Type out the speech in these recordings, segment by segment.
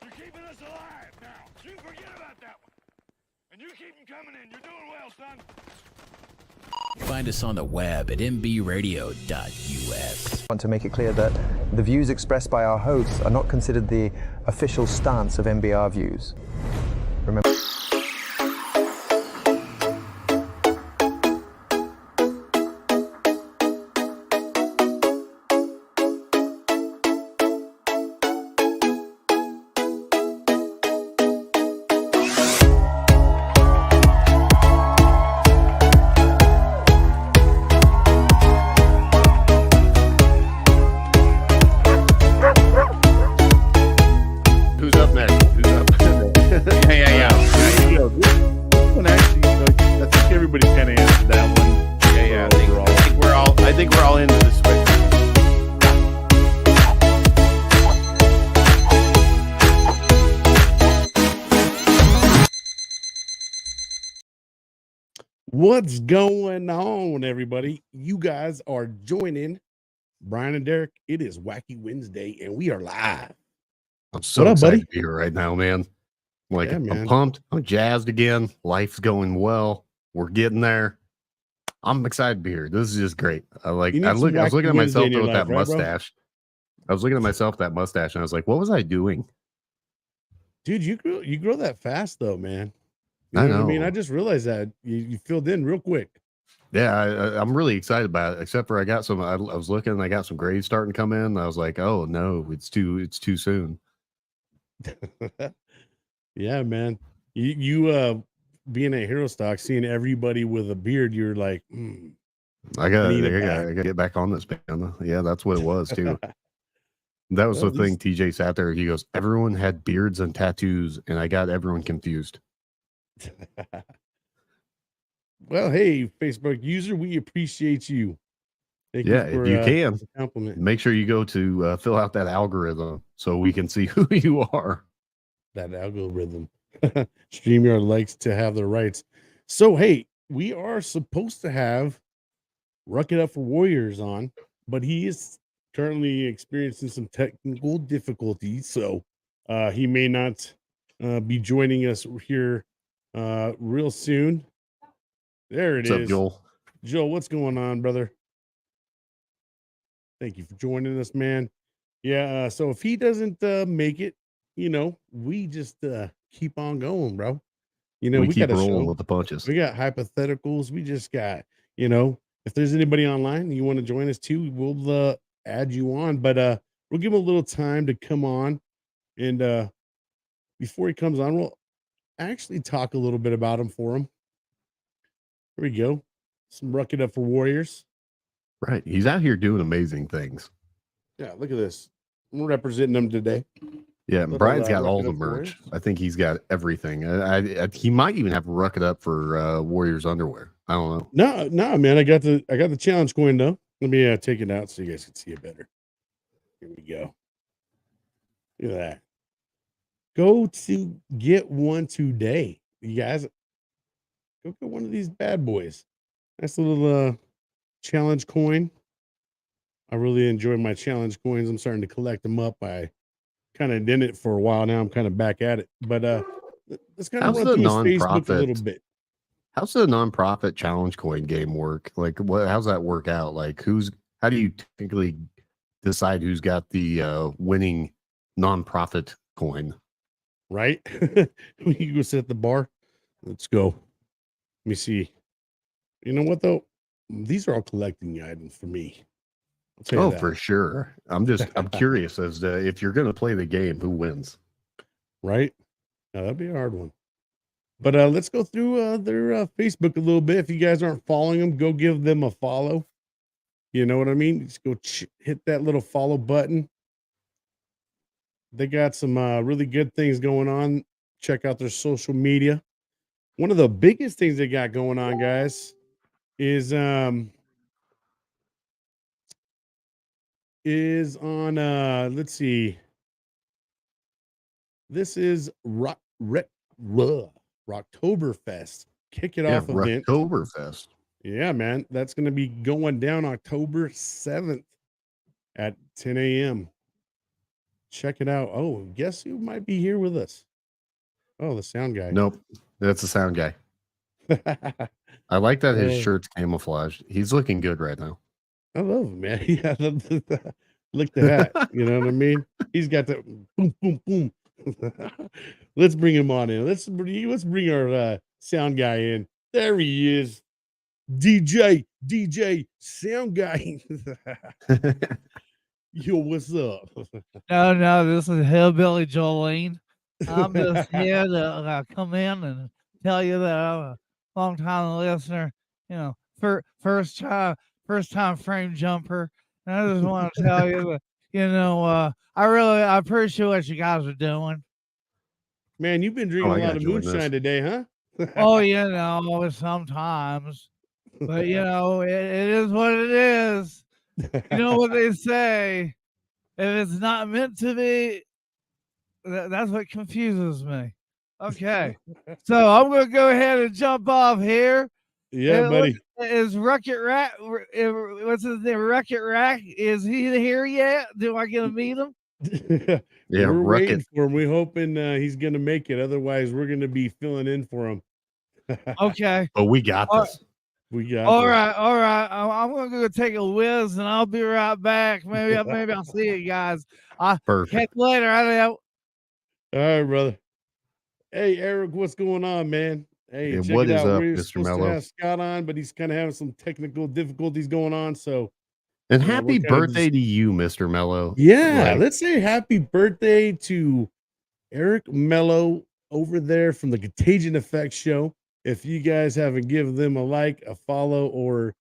You're keeping us alive now. You can forget about that one. And you keep them coming in. You're doing well, son. Find us on the web at mbradio.us. I want to make it clear that the views expressed by our hosts are not considered the official stance of MBR Views. Remember. What's going on, everybody? You guys are joining Brian and Derek. It is Wacky Wednesday, and we are live. I'm so excited to be here right now, man. Like, yeah, man. I'm pumped. I'm jazzed again. Life's going well. We're getting there. I'm excited to be here. This is just great. I was looking at myself with that mustache. I was looking at myself with that mustache, and I was like, what was I doing? Dude, you grow that fast, though, man. You know what I mean, I just realized that you filled in real quick. Yeah, I'm really excited about it. Except for I got some. I was looking, and I got some grades starting to come in. I was like, oh no, it's too soon. Yeah, man. You being a hero stock, seeing everybody with a beard, you're like, I gotta get back on this, man. Yeah, that's what it was too. That was the thing. TJ sat there. He goes, everyone had beards and tattoos, and I got everyone confused. Well, hey, Facebook user, we appreciate you. Thank you for, if you can compliment. Make sure you go to fill out that algorithm so we can see who you are. That algorithm. StreamYard likes to have the rights. So hey, we are supposed to have Ruck It Up for Warriors on, but he is currently experiencing some technical difficulties, so he may not be joining us here real soon. There it is. What's up, Joel? Joel, what's going on, brother? Thank you for joining us, man. Yeah, so if he doesn't make it, we just keep on going, bro. We keep rolling with the punches. We got hypotheticals. We just got, if there's anybody online and you want to join us too, we'll add you on, but we'll give him a little time to come on, and before he comes on, we'll actually talk a little bit about him for him. Here we go. Some Ruck It Up for Warriors. Right. He's out here doing amazing things. Yeah, look at this. We're representing him today. Yeah, Brian's got all the merch. I think he's got everything. He might even have Ruck It Up for Warriors underwear. I don't know. No, man. I got the challenge coin though. Let me take it out so you guys can see it better. Here we go. Look at that. Go to get one today. You guys, go get one of these bad boys. Nice little challenge coin. I really enjoy my challenge coins. I'm starting to collect them up. I kind of did it for a while now. I'm kind of back at it. But let's kind of run through his Facebook a little bit. How's the nonprofit challenge coin game work? Like, how's that work out? Like, how do you technically decide who's got the winning nonprofit coin? Right? You go sit at the bar. Let's go. Let me see. You know what though? These are all collecting items for me. Oh, for sure. I'm curious as to if you're going to play the game, who wins? Right? Now, that'd be a hard one. But let's go through their Facebook a little bit. If you guys aren't following them, go give them a follow. You know what I mean? Just go hit that little follow button. They got some really good things going on. Check out their social media. One of the biggest things they got going on, guys, is on let's see. This is Rocktoberfest. Kick it off event. Rocktoberfest. Yeah, man. That's going to be going down October 7th at 10 a.m. check it out. Oh, guess who might be here with us? Oh, the sound guy. Nope, that's the sound guy. I like that his shirt's camouflaged. He's looking good right now. I love him, man. Yeah, look the hat. You know what I mean? He's got the boom, boom, boom. Let's bring him on in. Let's bring our sound guy in. There he is. DJ sound guy. Yo, what's up? No, this is Hillbilly Jolene. I'm just here to come in and tell you that I'm a long time listener. You know, first time frame jumper. And I just want to tell you that I appreciate what you guys are doing. Man, you've been drinking a lot of moonshine today, huh? Oh, sometimes. But it is what it is. You know what they say? If it's not meant to be, that's what confuses me. Okay, so I'm gonna go ahead and jump off here. Yeah, buddy. Is Rocket Rack? What's his name? Rocket Rack? Is he here yet? Do I get to meet him? Yeah, we're waiting for him. We're hoping he's gonna make it. Otherwise, we're gonna be filling in for him. Okay. But we got this. We got all right. I'm gonna go take a whiz, and I'll be right back. Maybe I'll see you guys. Perfect. Catch you later. All right, brother. Hey, Eric, what's going on, man? Hey, check what it is out. up, We're Mr. supposed to Mello? have Scott on, but he's kind of having some technical difficulties going on. So, and happy birthday to you, Mr. Mello. Yeah, let's say happy birthday to Eric Mello over there from the Contagion Effect Show. If you guys haven't given them a like, a follow, or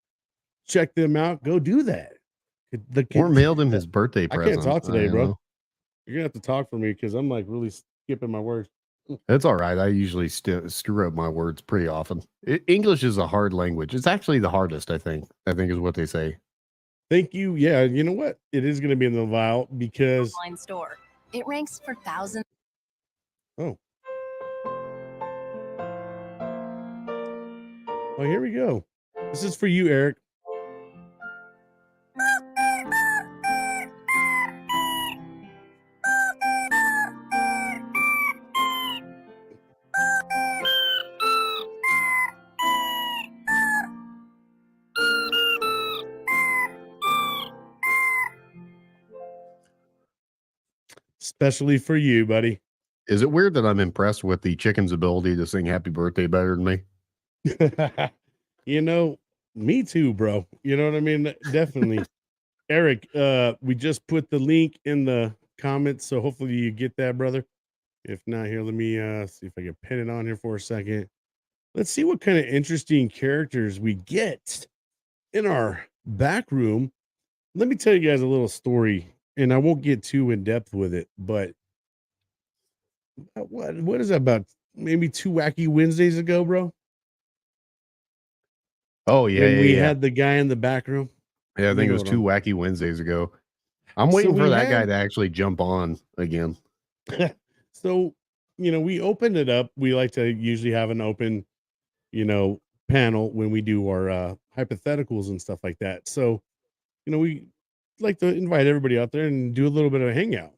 check them out, go do that. Or mailed him his birthday present. I can't talk today, bro. You're gonna have to talk for me because I'm like really skipping my words. It's all right. I usually screw up my words pretty often. English is a hard language. It's actually the hardest, I think is what they say. Thank you. Yeah, you know what? It is going to be in the vial because online store. It ranks for thousands. Oh, here we go. This is for you, Eric. Especially for you, buddy. Is it weird that I'm impressed with the chicken's ability to sing happy birthday better than me? Me too, bro. You know what I mean? Definitely. Eric, we just put the link in the comments, so hopefully you get that, brother. If not, here, let me see if I can pin it on here for a second. Let's see what kind of interesting characters we get in our back room. Let me tell you guys a little story, and I won't get too in depth with it, but what is that, about maybe 2 Wacky Wednesdays ago, bro? Oh yeah, when we had the guy in the back room. Yeah, I think it was 2 Wacky Wednesdays ago. I'm waiting for that guy to actually jump on again. So, we opened it up. We like to usually have an open, panel when we do our hypotheticals and stuff like that. So, we like to invite everybody out there and do a little bit of a hangout.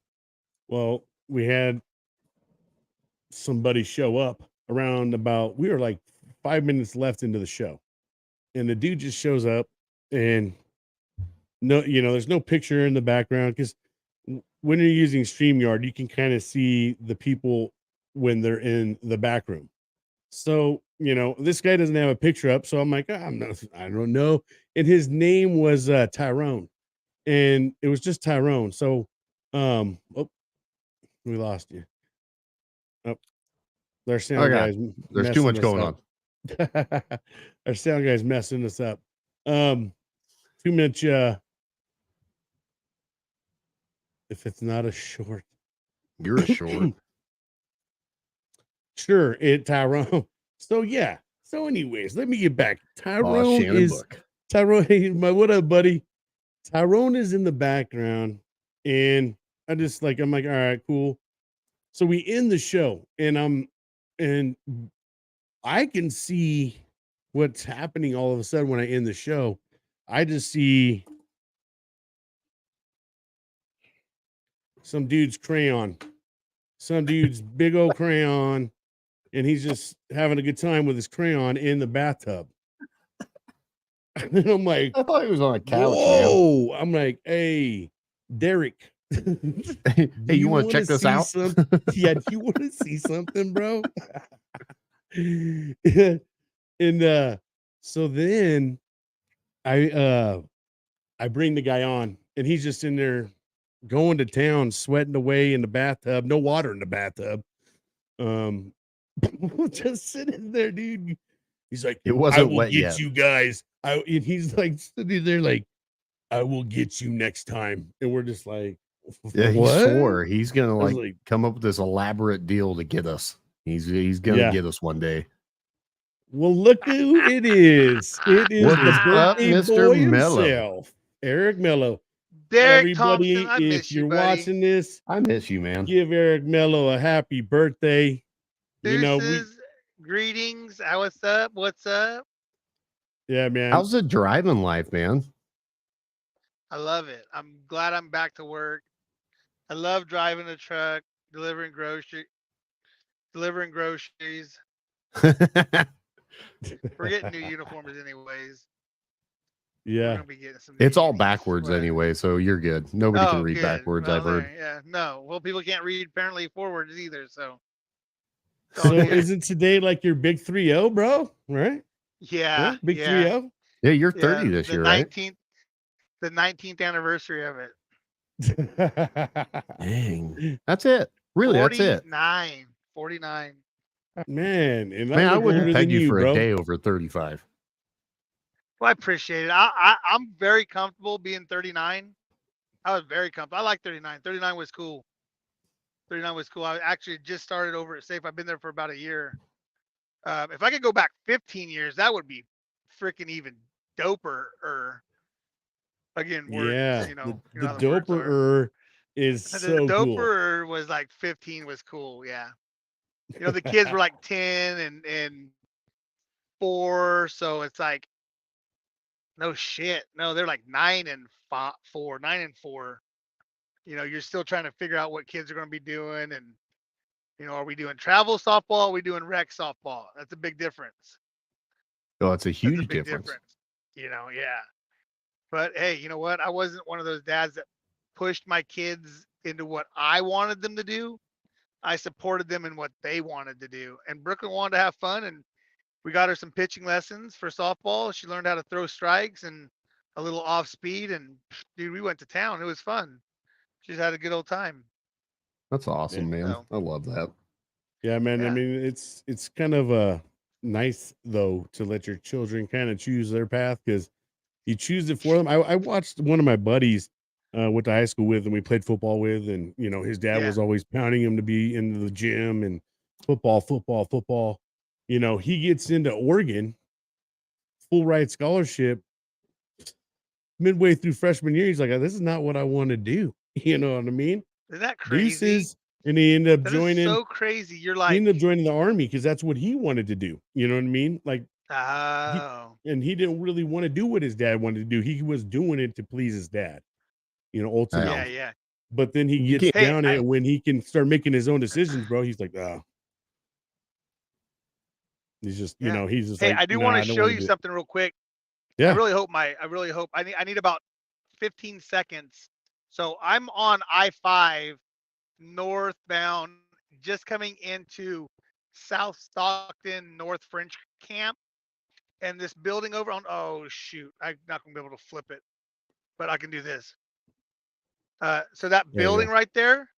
Well, we had somebody show up around we were like 5 minutes left into the show. And the dude just shows up, and there's no picture in the background because when you're using StreamYard, you can kind of see the people when they're in the back room. So, this guy doesn't have a picture up. So I'm like, I don't know. And his name was Tyrone, and it was just Tyrone. So, we lost you. Oh, their sound guys. There's too much going on. Our sound guy's messing us up. Too much. If it's not a short, you're a short. Sure, Tyrone. So yeah. So anyways, let me get back. Tyrone is Tyrone. What up, buddy? Tyrone is in the background, and I'm like, all right, cool. So we end the show, and I can see what's happening all of a sudden when I end the show. I just see some dude's crayon, some dude's big old crayon, and he's just having a good time with his crayon in the bathtub. And I'm like, I thought he was on a couch, whoa. Man. I'm like, hey, Derek. Hey, you want to check this out? Yeah, do you want to see something, bro? And so then I bring the guy on, and he's just in there going to town, sweating away in the bathtub, no water in the bathtub. Just sitting there, dude. He's like, it wasn't I will wet get yet. you guys. And he's like sitting there like, I will get you next time. And we're just like, yeah, he what? swore he's gonna like come up with this elaborate deal to get us. He's gonna get us one day. Well, look who it is. It is the birthday Mr. boy Mello himself, Eric Mello. Derek Everybody, Thompson, I miss if you're you, buddy. watching this, I miss you, man. Give Eric Mello a happy birthday. Deuces, you know, greetings. What's up? What's up? Yeah, man. How's the driving life, man? I love it. I'm glad I'm back to work. I love driving a truck, delivering groceries. We're getting new uniforms anyways. Yeah. It's all backwards anyway, so you're good. Nobody can read backwards, I've heard. Yeah, no. Well, people can't read apparently forwards either, so. So isn't today like your big 3-0, bro? Right? Yeah. Big 3-0? Yeah, you're 30 this year, right? The 19th anniversary of it. Dang. That's it. Really, that's it. 49. Man, and I wouldn't peg you for a day over 35. Well, I appreciate it. I'm very comfortable being 39. I was very comfortable. I like 39. 39 was cool. 39 was cool. I actually just started over at Safe. I've been there for about a year. If I could go back 15 years, that would be freaking even doper. Again, yeah, the doper is the so doper cool. Was like 15 was cool. Yeah. The kids were like 10 and 4. So it's like, no shit. No, they're like 9 and 4. You're still trying to figure out what kids are going to be doing. And, are we doing travel softball? Are we doing rec softball? That's a big difference. Oh, it's a huge difference. Yeah. But hey, you know what? I wasn't one of those dads that pushed my kids into what I wanted them to do. I supported them in what they wanted to do. And Brooklyn wanted to have fun, and we got her some pitching lessons for softball. She learned how to throw strikes and a little off speed. And dude, we went to town. It was fun. She's had a good old time. That's awesome, man. So, I love that. Yeah, man. Yeah. I mean, it's kind of nice though to let your children kind of choose their path, because you choose it for them. I watched one of my buddies went to high school with, and we played football with, and his dad was always pounding him to be into the gym and football. He gets into Oregon, full ride scholarship. Midway through freshman year, he's like, "This is not what I want to do." You know what I mean? Isn't that crazy? And he ended up joining. So crazy. You're like, he ended up joining the Army because that's what he wanted to do. You know what I mean? Like, he didn't really want to do what his dad wanted to do. He was doing it to please his dad. Ultimately. Yeah. But then he gets down it when he can start making his own decisions, bro. He's like, he's just, he's just. Hey, like, I do want to show you something real quick. Yeah. I really hope I need about 15 seconds. So I'm on I-5 northbound, just coming into South Stockton, North French Camp. And this building over on, oh shoot, I'm not gonna be able to flip it, but I can do this. So that building right there,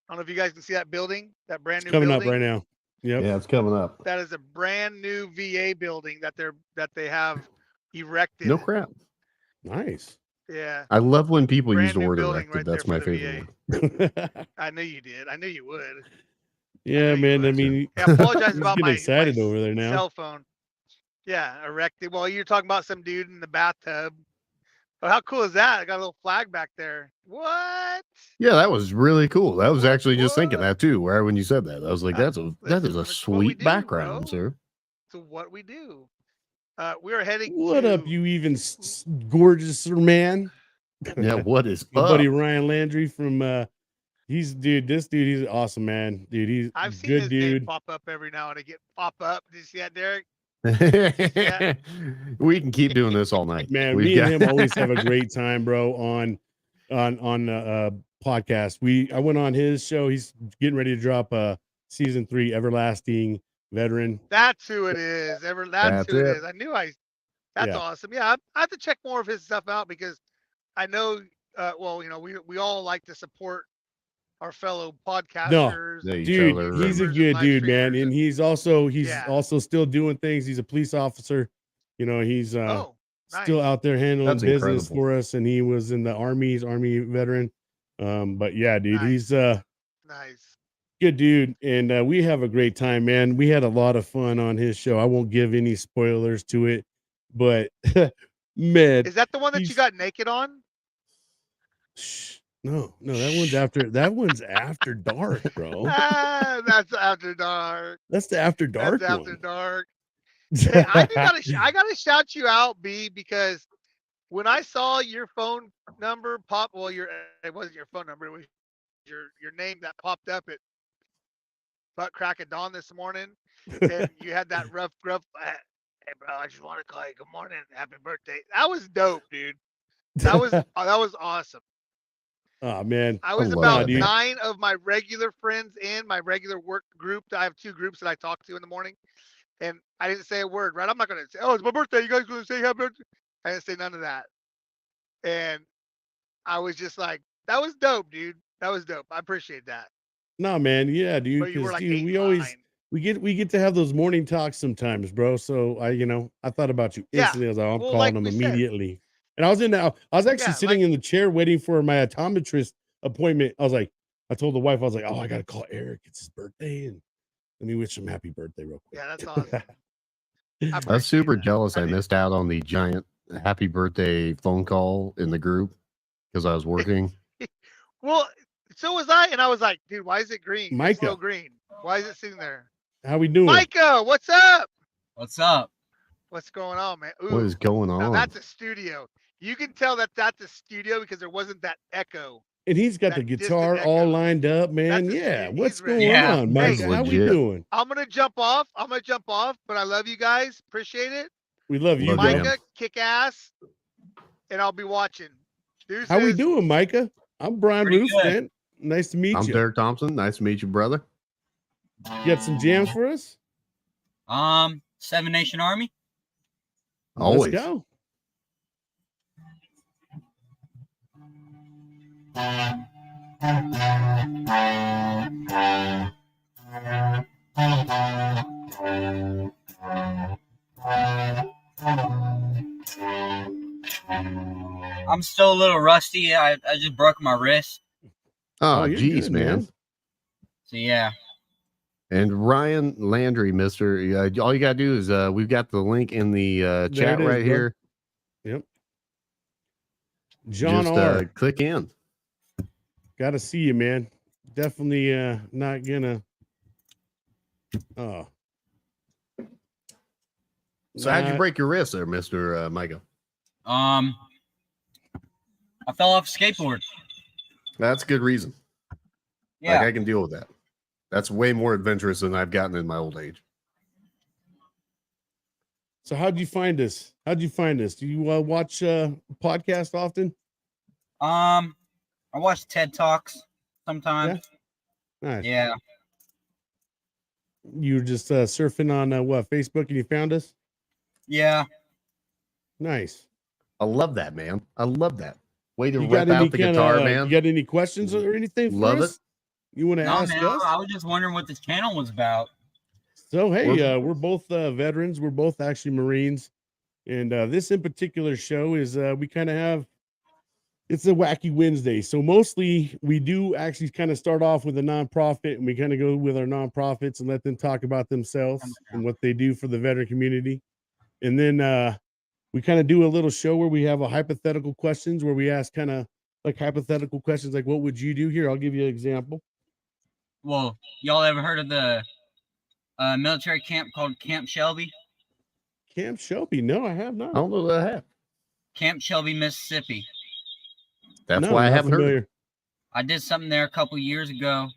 I don't know if you guys can see that building, that brand new building. Coming up right now. Yep. Yeah, it's coming up. That is a brand new VA building that they have erected. No crap. Nice. Yeah. I love when people brand use the word erected. Right, that's my favorite word. I knew you did. I knew you would. Yeah, man. I mean, I apologize about my excited over there now. Cell phone. Yeah, erected. Well, you're talking about some dude in the bathtub. Oh, how cool is that? I got a little flag back there. What? Yeah, that was really cool. That was actually just thinking that too. Where when you said that, I was like, that is a sweet background, sir. So what we do? We are heading. What up, you even gorgeous man? Yeah, what is My up? buddy Ryan Landry from this dude, he's awesome, man. Dude, he's I've seen good his name dude. pop up every now and again. Pop up. Did you see that, Derek? We can keep doing this all night. Man, We've me got... and him always have a great time, bro, on podcast. I went on his show. He's getting ready to drop season 3, Everlasting Veteran. That's who it is. That's who it is. I knew that's awesome. Yeah, I have to check more of his stuff out because I know we all like to support our fellow podcasters. No, dude, he's a good dude, man. And he's also still doing things. He's a police officer. You know, he's still out there handling business for us, and he was in the Army veteran. But yeah, dude, he's nice. Good dude, and we have a great time, man. We had a lot of fun on his show. I won't give any spoilers to it, but man, is that the one that you got naked on? No, that one's after dark, bro. That's after dark. That's the after dark. That's after dark. Hey, I gotta shout you out, B, because when I saw your phone number pop, it wasn't your phone number, it was your name that popped up at butt crack of dawn this morning, and you had that rough gruff. Hey, bro, I just want to call you good morning, happy birthday. That was dope, dude. That was awesome. Oh man, I was about 9 of my regular friends in my regular work group. I have 2 groups that I talk to in the morning, and I didn't say a word. Right? I'm not gonna say, "Oh, it's my birthday. You guys gonna say happy birthday?" I didn't say none of that, and I was just like, "That was dope, dude. That was dope. I appreciate that." No, man, yeah, dude. But you were like dude, we get to have those morning talks sometimes, bro. So I thought about you instantly. I was like, I'm calling him immediately. And I was actually sitting in the chair waiting for my optometrist appointment. I told the wife, I was like, oh, I got to call Eric. It's his birthday. And let me wish him happy birthday real quick. Yeah, that's awesome. I was super jealous. I missed out on the giant happy birthday phone call in the group because I was working. Well, so was I. And I was like, dude, why is it green? Micah. It's still green. Why is it sitting there? How we doing? Micah, what's up? What's up? What's going on, man? What is going on? Now that's a studio. You can tell that that's a studio because there wasn't that echo. And he's got the guitar all lined up, man. Yeah. What's going on, Mike? How we doing? I'm going to jump off. But I love you guys. Appreciate it. We love you, Micah, kick ass. And I'll be watching. Deuces. How we doing, Micah? I'm Brian Roof, man. Nice to meet you. I'm Derek Thompson. Nice to meet you, brother. You got some jams for us? 7 Nation Army. Always. Let's go. I'm still a little rusty. I just broke my wrist. Oh, geez, man. So yeah. And Ryan Landry, Mister, all you gotta do is we've got the link in the chat right here. Yep. John Just, R. Click in. Got to see you, man. Definitely not gonna. Oh. So how'd you break your wrist there, Mr. Micah? I fell off a skateboard. That's a good reason. Yeah. Like, I can deal with that. That's way more adventurous than I've gotten in my old age. So how'd you find us? Do you watch podcasts often? I watch TED Talks sometimes. Yeah. Nice. Yeah. You were just surfing on Facebook and you found us? Yeah. Nice. I love that, man. I love that. Way to rep out the guitar, man. You got any questions or anything for love us? You want to ask us? I was just wondering what this channel was about. So, hey, we're both veterans. We're both actually Marines. And this in particular show is we kind of have, it's a Wacky Wednesday. So mostly we do actually kind of start off with a nonprofit, and we kind of go with our nonprofits and let them talk about themselves and what they do for the veteran community. And then we kind of do a little show where we have a hypothetical questions where we ask kind of like hypothetical questions like, what would you do here? I'll give you an example. Well, y'all ever heard of the military camp called Camp Shelby? Camp Shelby? No, I have not. I don't know that I have. Camp Shelby, Mississippi. That's No, why I not haven't heard. familiar. I did something there a couple years ago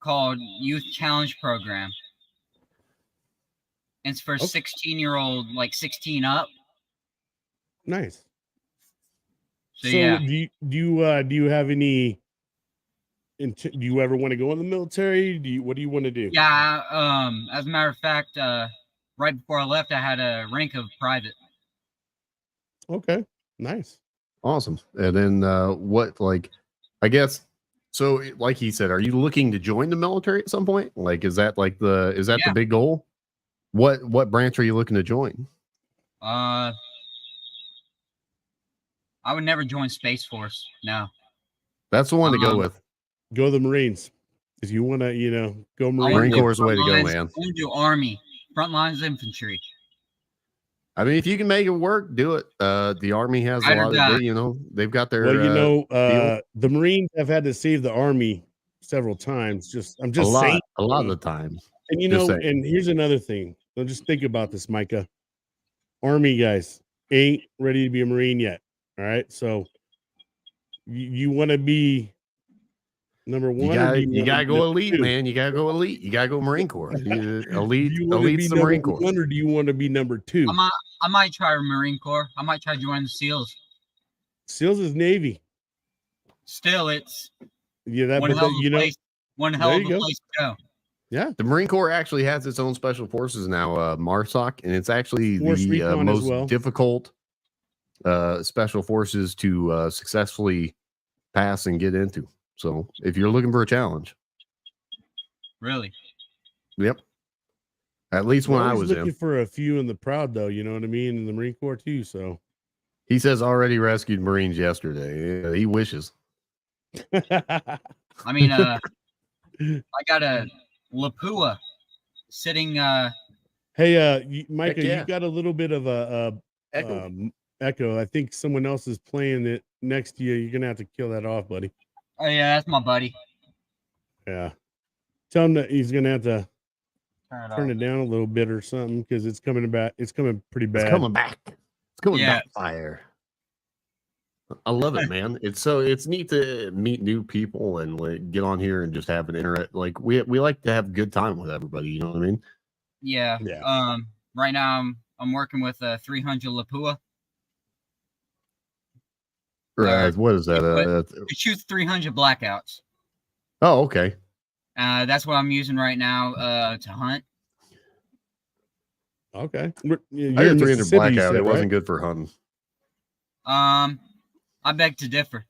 called Youth Challenge Program. It's for 16-year-old, like 16 up. Nice. So So do you have any? Do you ever want to go in the military? What do you want to do? Yeah. As a matter of fact, right before I left, I had a rank of private. Okay. Nice. Awesome. And then what? Like, I guess. So, like he said, are you looking to join the military at some point? Like, is that the big goal? What branch are you looking to join? I would never join Space Force. No. That's the one to go with. Go to the Marines. If you want to, go Marine Corps is the way to go, man. I want to do Army, front lines infantry. I mean, if you can make it work, do it. The Army has a lot of, they've got their. Well, the Marines have had to save the Army several times. I'm just saying. A lot of the time. And and here's another thing. So just think about this, Micah. Army guys ain't ready to be a Marine yet. All right, so you want to be number one. You gotta go elite, man. You gotta go elite. You gotta go Marine Corps. Elite's the Marine Corps. Or do you want to be number two? I might try Marine Corps. I might try joining the SEALs. SEALs is Navy. Still, it's one hell of a place to go. Yeah, the Marine Corps actually has its own special forces now, MARSOC, and it's actually the most difficult special forces to successfully pass and get into. So if you're looking for a challenge. Really? Yep. At least when I was looking for a few in the proud, though, you know what I mean? In the Marine Corps too. So he says already rescued Marines yesterday. Yeah, he wishes. I mean, I got a Lapua sitting. Hey, Micah, you got a little bit of a echo. I think someone else is playing it next to you. You're gonna have to kill that off, buddy. Oh yeah, that's my buddy. Yeah, tell him that he's gonna have to turn it down a little bit or something because it's coming back. It's coming pretty bad. It's coming back. It's coming back fire. I love it, man. It's neat to meet new people and like get on here and just have an internet. Like we like to have a good time with everybody. You know what I mean? Yeah. Right now I'm working with 300 Lapua. Right. What is that? It shoots 300 blackouts. Oh, okay. That's what I'm using right now to hunt. Okay. I got 300 blackout. It wasn't good for hunting. I beg to differ.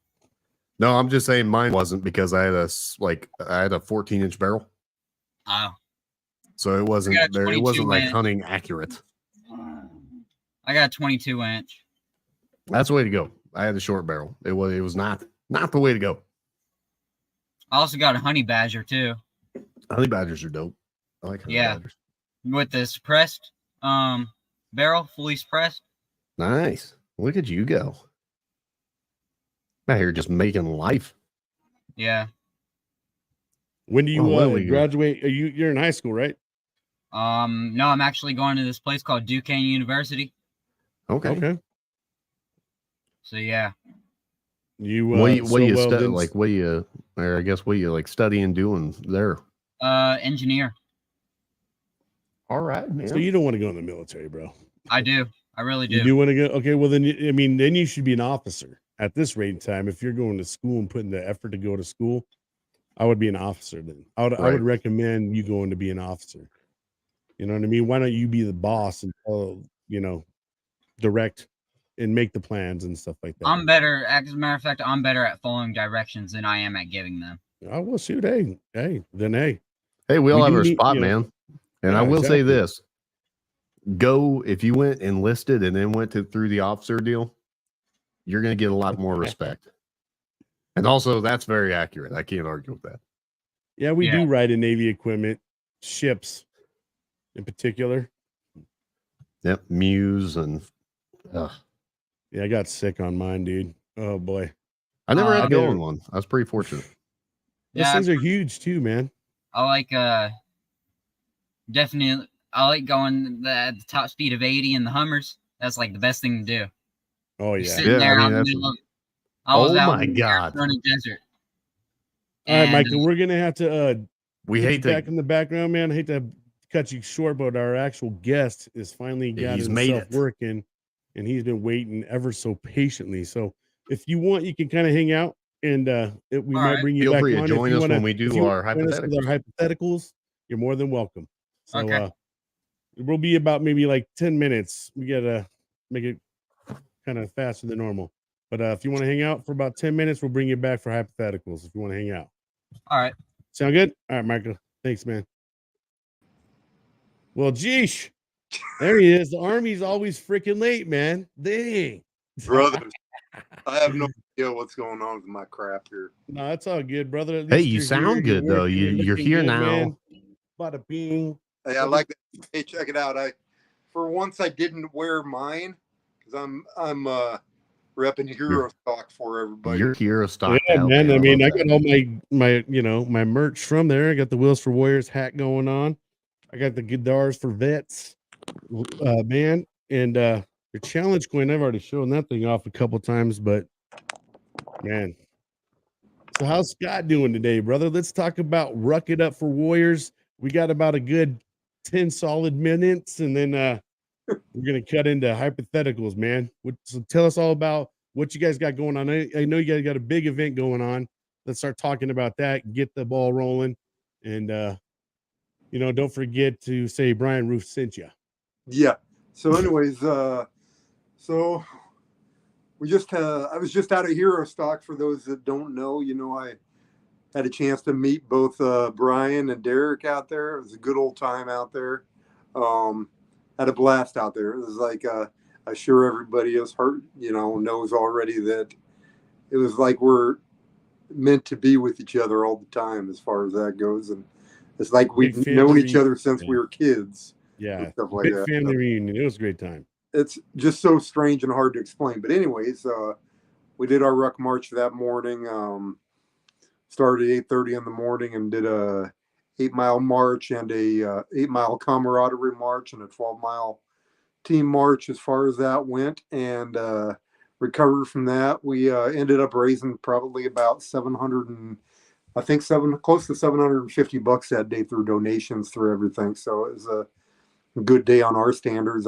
No, I'm just saying mine wasn't because I had a 14-inch barrel. Oh. So it wasn't there. It wasn't like hunting accurate. I got a 22-inch. That's the way to go. I had a short barrel. It was not the way to go. I also got a honey badger too. Honey badgers are dope. I like honey badgers. With the suppressed barrel, fully suppressed. Nice. Look at you go. Out here just making life. Yeah. When do you graduate? You're in high school, right? No, I'm actually going to this place called Duquesne University. Okay. What So what you like studying doing there? Engineer. All right, man. So you don't want to go in the military, bro? I do. I really do. You do want to go? Okay, well then, then you should be an officer at this rate in time. If you're going to school and putting the effort to go to school, I would be an officer then. I would recommend you going to be an officer. You know what I mean? Why don't you be the boss and direct and make the plans and stuff like that? I'm better. As a matter of fact, I'm better at following directions than I am at giving them. Oh well, shoot, hey, we all have our spot, man. And I will say this: if you went enlisted and then went through the officer deal, you're going to get a lot more respect. And also, that's very accurate. I can't argue with that. Yeah, we do ride in Navy equipment, ships in particular. Yep, Muse and. Yeah, I got sick on mine, dude. Oh boy, I never had to go on one. I was pretty fortunate. Those things are huge too, man. I like definitely. I like going at the top speed of 80 in the Hummers. That's like the best thing to do. Oh yeah, sitting there out in the middle I was out my in God. the Arizona desert. All right, Michael, we're gonna have to we put hate you to back in the background, man. I hate to cut you short, but our actual guest is finally got he's made himself it. working, and he's been waiting ever so patiently. So if you want, you can kind of hang out, and we All might right. bring you Feel back free to on. join if you us wanna, when we if do you our join us with our hypotheticals, you're more than welcome. So Okay. we'll be about maybe like 10 minutes. We gotta make it kind of faster than normal. But if you want to hang out for about 10 minutes, we'll bring you back for hypotheticals if you want to hang out. All right. Sound good? All right, Michael. Thanks, man. Well, geesh. There he is. The Army's always freaking late, man. Dang. Brothers, I have no idea what's going on with my crap here. No, that's all good, brother. At Hey, least you you're sound here. good though. You're You're looking here good, now. man. Bada bing. Hey, I like that. Hey, check it out. For once I didn't wear mine because I'm repping Hero stock for everybody. You're hero stock. Yeah, out, man. I mean, I that. got all my merch from there. I got the Wheels for Warriors hat going on. I got the guitars for vets, man. And your challenge coin, I've already shown that thing off a couple times, but man. So how's Scott doing today, brother? Let's talk about Ruck It Up for Warriors. We got about a good 10 solid minutes, and then we're gonna cut into hypotheticals, man. So tell us all about what you guys got going on. I know you guys got a big event going on. Let's start talking about that, get the ball rolling, and don't forget to say Brian Roof sent you. Yeah. So anyways, so I was just out of Hero stock. For those that don't know, I had a chance to meet both Brian and Derek out there. It was a good old time out there. Had a blast out there. It was like I'm sure everybody else knows already that it was like we're meant to be with each other all the time as far as that goes. And it's like we've known each other since we were kids. Yeah. Stuff like Big that. family reunion. It was a great time. It's just so strange and hard to explain. But anyways, we did our ruck march that morning. Started at 8:30 in the morning and did a 8-mile march and a 8-mile camaraderie march and a 12-mile team march as far as that went, and recovered from that. We ended up raising probably about 700 and I think close to $750 that day through donations through everything. So it was a good day on our standards.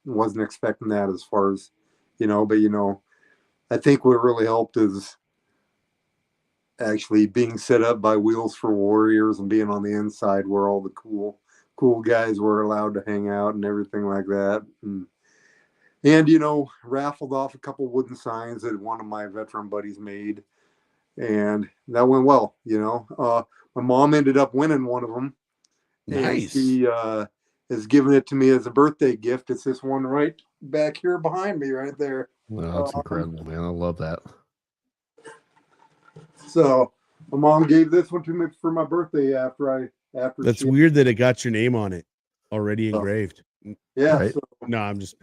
Wasn't expecting that as far as, but I think what really helped is actually being set up by Wheels for Warriors and being on the inside where all the cool guys were allowed to hang out and everything like that. And raffled off a couple wooden signs that one of my veteran buddies made. And that went well, my mom ended up winning one of them. Nice. And she has given it to me as a birthday gift. It's this one right back here behind me right there. Well, that's incredible, man. I love that. So my mom gave this one to me for my birthday after That's weird that it got your name on it already engraved. Yeah. Right. So, No, I'm just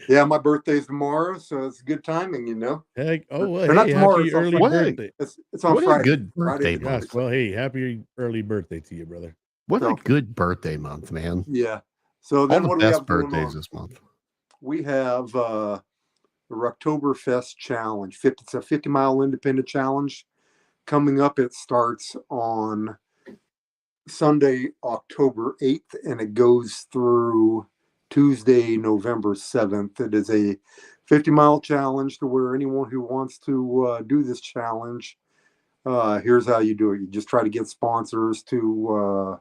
yeah, my birthday's tomorrow, so it's good timing, Heck, well, Or not hey, tomorrow, happy it's on early Friday. birthday. It's on What a Friday. good birthday Friday. month. Well, hey, happy early birthday to you, brother. What a good birthday month, man. Yeah. So then All what the do we best have going birthdays on? this month. We have the Rocktoberfest challenge. It's a 50-mile independent challenge coming up. It starts on Sunday, October 8th, and it goes through Tuesday, November 7th. It is a 50-mile challenge to where anyone who wants to do this challenge, here's how you do it. You just try to get sponsors to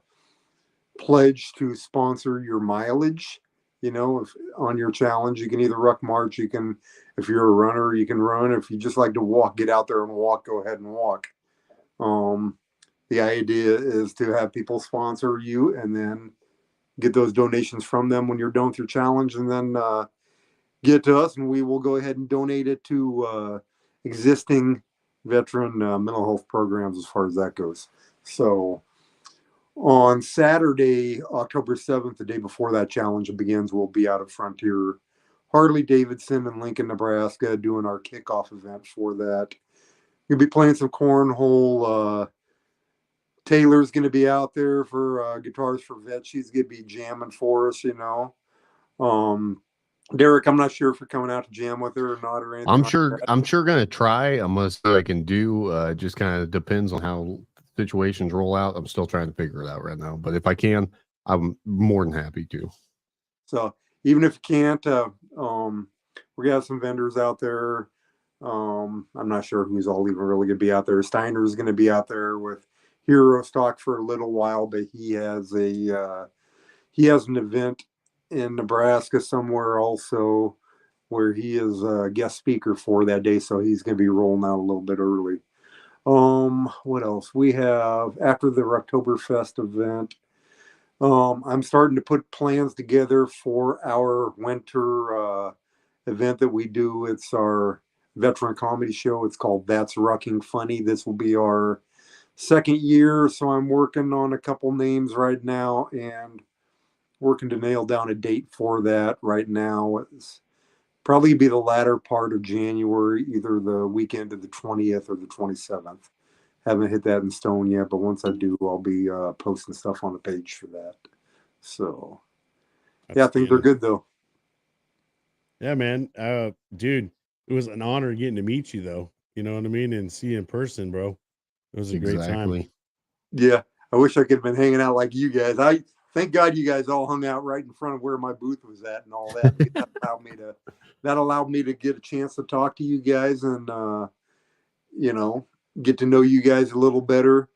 pledge to sponsor your mileage. If on your challenge, you can either ruck march, if you're a runner, you can run. If you just like to walk, get out there and walk, go ahead and walk. The idea is to have people sponsor you and then get those donations from them when you're done with your challenge, and then get to us and we will go ahead and donate it to existing veteran mental health programs as far as that goes. So on Saturday, October 7th, the day before that challenge begins, we'll be out at Frontier Harley-Davidson in Lincoln, Nebraska, doing our kickoff event for that. We'll be playing some cornhole. Taylor's going to be out there for Guitars for Vets. She's going to be jamming for us, Derek, I'm not sure if you're coming out to jam with her or not or anything. I'm sure gonna try. I'm gonna see what I can do. Just kind of depends on how situations roll out. I'm still trying to figure it out right now. But if I can, I'm more than happy to. So even if you can't, we got some vendors out there. I'm not sure who's all even really going to be out there. Steiner's going to be out there with Hero Stock for a little while, but he has an event in Nebraska somewhere also where he is a guest speaker for that day, so he's going to be rolling out a little bit early. What else? We have after the Rocktoberfest event. I'm starting to put plans together for our winter event that we do. It's our veteran comedy show. It's called That's Rucking Funny. This will be our second year, so I'm working on a couple names right now and working to nail down a date for that right now. It's probably be the latter part of January, either the weekend of the 20th or the 27th. Haven't hit that in stone yet, but once I do, I'll be posting stuff on the page for that. So, yeah, things are good though. Yeah, man. Dude, it was an honor getting to meet you, though. You know what I mean? And see you in person, bro. It was a great time. Yeah, I wish I could have been hanging out like you guys. I thank God you guys all hung out right in front of where my booth was at and all that. That allowed me to get a chance to talk to you guys and get to know you guys a little better.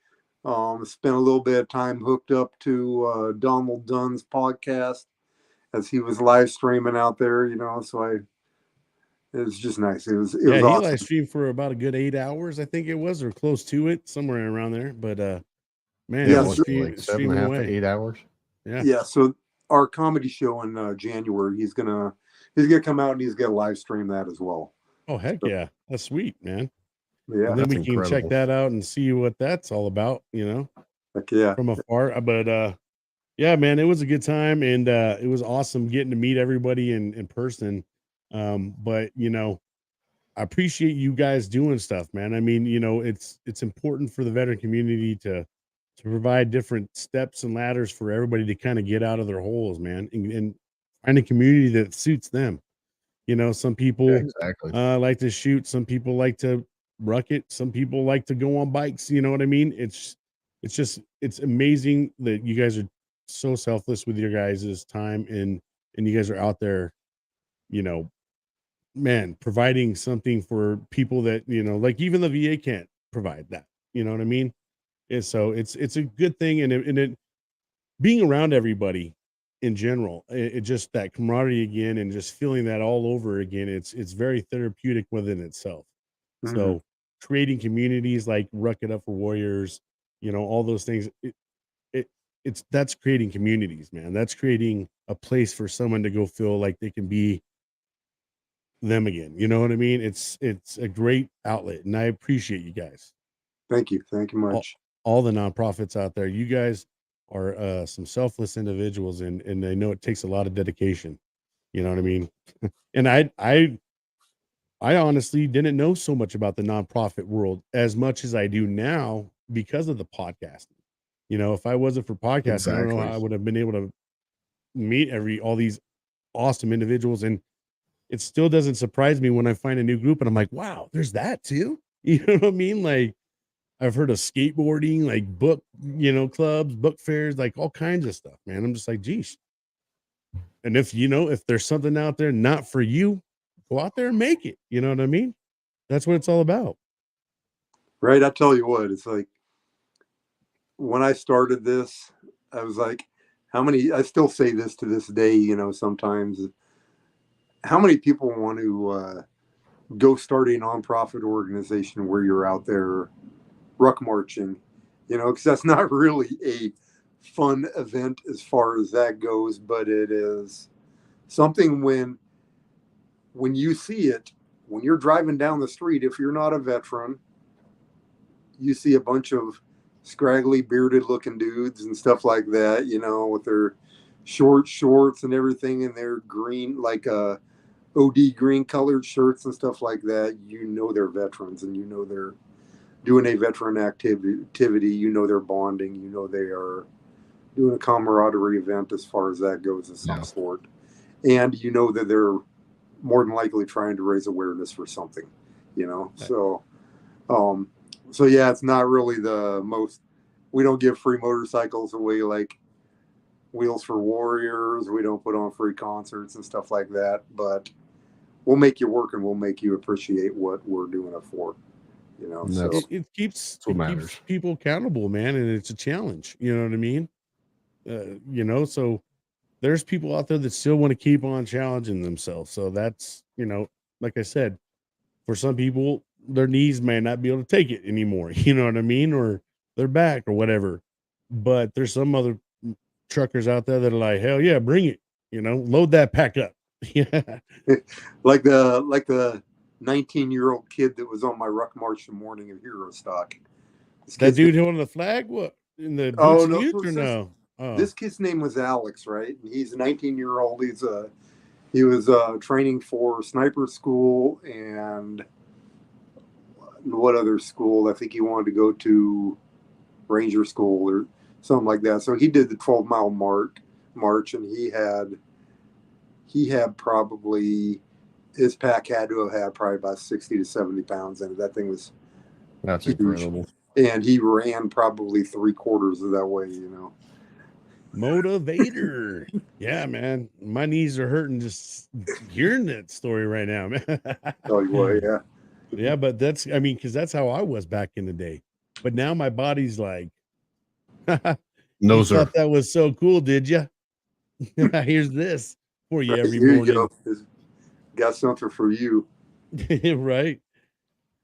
Spent a little bit of time hooked up to Donald Dunn's podcast as he was live streaming out there, so it was just nice. It was he awesome. live streamed for about a good 8 hours, I think it was, or close to it, somewhere around there. But man, yeah, like 7.5 to 8 hours. Yeah. So our comedy show in January, he's gonna come out and he's gonna live stream that as well. Oh heck yeah, that's sweet, man. Yeah, and then we can check that out and see what that's all about, Heck yeah, from afar. But yeah, man, it was a good time, and it was awesome getting to meet everybody in person. But I appreciate you guys doing stuff, man. I mean, it's important for the veteran community to provide different steps and ladders for everybody to kind of get out of their holes, man, and find a community that suits them. Some people like to shoot, some people like to ruck it, some people like to go on bikes. You know what I mean? It's amazing that you guys are so selfless with your guys' time, and you guys are out there, man, providing something for people that, like even the VA can't provide that. You know what I mean? And so it's a good thing, and it being around everybody in general, it just that camaraderie again, and just feeling that all over again. It's very therapeutic within itself. Mm-hmm. So creating communities like Ruck It Up for Warriors, all those things. That's creating communities, man. That's creating a place for someone to go feel like they can be them again. You know what I mean? It's a great outlet, and I appreciate you guys. Thank you much. All the nonprofits out there, you guys are some selfless individuals, and I know it takes a lot of dedication. You know what I mean? And I honestly didn't know so much about the nonprofit world as much as I do now because of the podcasting. If I wasn't for podcasting, I don't know how I would have been able to meet all these awesome individuals. And it still doesn't surprise me when I find a new group and I'm like, wow, there's that too. You know what I mean? Like, I've heard of skateboarding, like book, clubs, book fairs, like all kinds of stuff, man. I'm just like, geez. And if there's something out there not for you, go out there and make it. You know what I mean? That's what it's all about. Right. I tell you what, it's like when I started this, I was like, I still say this to this day, sometimes, how many people want to go start a nonprofit organization where you're out there ruck marching, because that's not really a fun event as far as that goes, but it is something when you see it, when you're driving down the street, if you're not a veteran, you see a bunch of scraggly bearded looking dudes and stuff like that, with their short shorts and everything, and their green, like OD green colored shirts and stuff like that. They're veterans, and they're doing a veteran activity. They're bonding. They are doing a camaraderie event as far as that goes of some sort. and you know that they're more than likely trying to raise awareness for something, you know. So yeah, it's not really the most. We don't give free motorcycles away like Wheels for Warriors. We don't put on free concerts and stuff like that, but we'll make you work and we'll make you appreciate what we're doing it for, you know. So it keeps people accountable, man, and it's a challenge. You know what I mean? You know, so there's people out there that still want to keep on challenging themselves. So that's, you know, like I said, for some people, their knees may not be able to take it anymore. You know what I mean? Or their back or whatever. But there's some other truckers out there that are like, hell yeah, bring it. You know, load that pack up. Yeah. like the 19-year-old kid that was on my Ruck March the morning of Hero Stock. That dude holding the flag? What? In the Oh, no, or no? Oh. This kid's name was Alex, right? And he's a 19-year-old. He was training for sniper school and what other school? I think he wanted to go to Ranger school or something like that. So he did the 12-mile march, and he had probably, his pack had to have had probably about 60 to 70 pounds in it. That thing was That's huge. Incredible. And he ran probably 3/4 of that way, you know. Motivator. Yeah, man. My knees are hurting just hearing that story right now, man. Oh, you were, yeah. Yeah, but that's, I mean, because that's how I was back in the day. But now my body's like, no, you sir. thought that was so cool, did you? Here's this for you every morning. Got something for you. Right.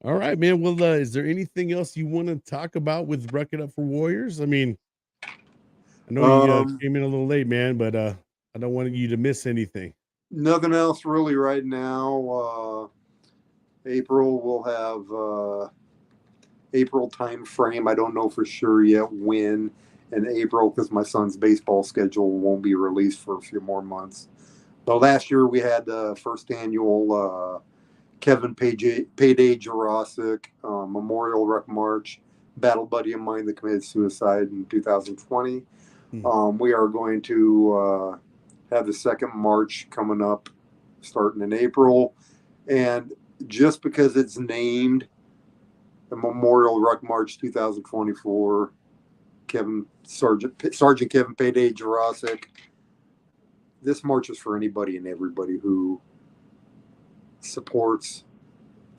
All right, man. Well, is there anything else you want to talk about with Ruck It Up for Warriors? I mean, I know you came in a little late, man, but I don't want you to miss anything. Nothing else really right now. April will have April time frame. I don't know for sure yet when in April because my son's baseball schedule won't be released for a few more months. But last year we had the first annual Kevin Payday Jurassic Memorial Ruck March. Battle buddy of mine that committed suicide in 2020. We are going to have the second march coming up starting in April. And just because it's named the Memorial Ruck March 2024, Sergeant Kevin Payday Jurassic, this march is for anybody and everybody who supports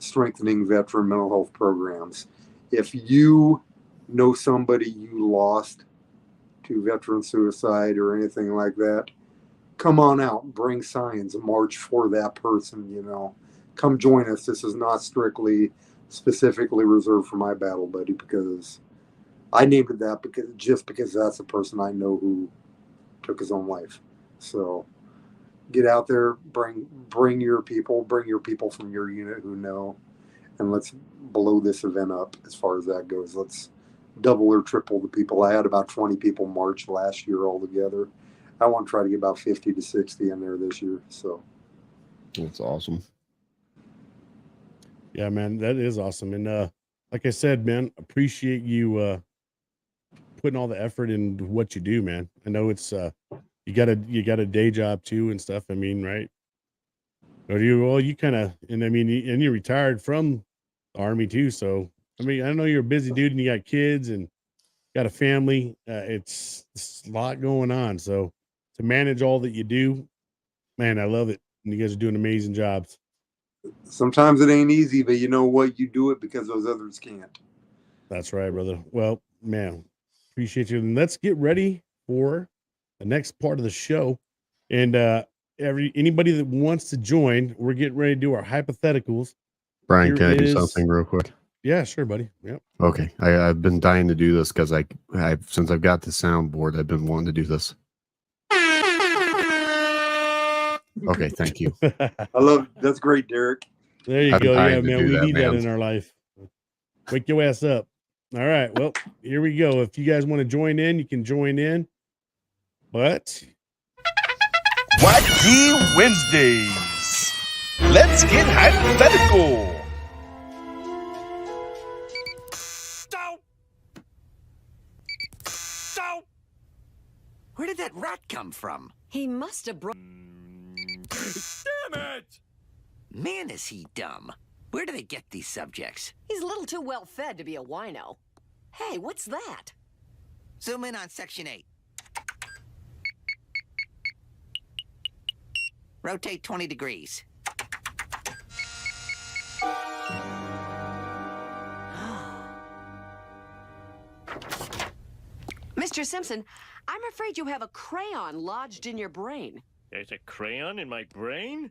strengthening veteran mental health programs. If you know somebody you lost to veteran suicide or anything like that, come on out, bring signs, march for that person, you know. Come join us. This is not specifically reserved for my battle buddy because I named it that because that's the person I know who took his own life. So get out there, bring your people from your unit who know, and let's blow this event up as far as that goes. Let's double or triple the people. I had about 20 people march last year altogether. I want to try to get about 50 to 60 in there this year. So that's awesome. Yeah, man, that is awesome. And like I said, man, appreciate you putting all the effort into what you do, man. I know it's you got a day job too and stuff. I mean, right? Or you kind of, and I mean, and you're retired from the Army too. So I mean, I know you're a busy dude and you got kids and got a family. It's a lot going on. So to manage all that you do, man, I love it. And you guys are doing amazing jobs. Sometimes it ain't easy, but you know what? You do it because those others can't. That's right, brother. Well, man, appreciate you. And let's get ready for the next part of the show. And anybody that wants to join, we're getting ready to do our hypotheticals. Brian, can I do something real quick? Yeah, sure, buddy. Yep. Okay. I've been dying to do this because since I've got the soundboard, I've been wanting to do this. Okay, thank you. I love it. That's great, Derek. There you go. Yeah, man. We need that in our life. Wake your ass up. All right. Well, here we go. If you guys want to join in, you can join in. But Wacky Wednesdays. Let's get hypothetical. Where did that rat come from? He must have brought. Damn it! Man, is he dumb. Where do they get these subjects? He's a little too well fed to be a wino. Hey, what's that? Zoom in on section 8. Rotate 20 degrees. Mr. Simpson, I'm afraid you have a crayon lodged in your brain. There's a crayon in my brain?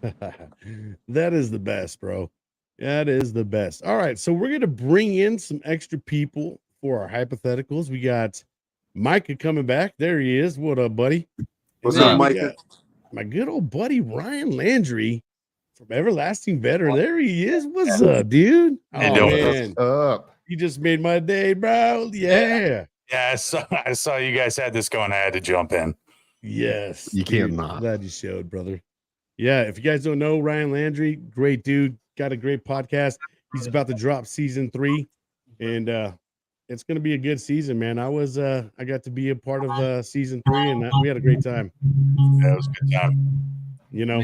That is the best, bro. That is the best. All right, so we're gonna bring in some extra people for our hypotheticals. We got Micah coming back. There he is. What up, buddy? What's up, Micah? My good old buddy Ryan Landry from Everlasting Veteran. There he is. What's up, dude? Oh man, what's up? You just made my day, bro. Yeah. Yeah, I saw you guys had this going. I had to jump in. Yes. You can't not. Glad you showed, brother. Yeah, if you guys don't know Ryan Landry, great dude, got a great podcast. He's about to drop season 3, and it's gonna be a good season, man. I got to be a part of season 3, and we had a great time. Yeah, it was a good time. You know,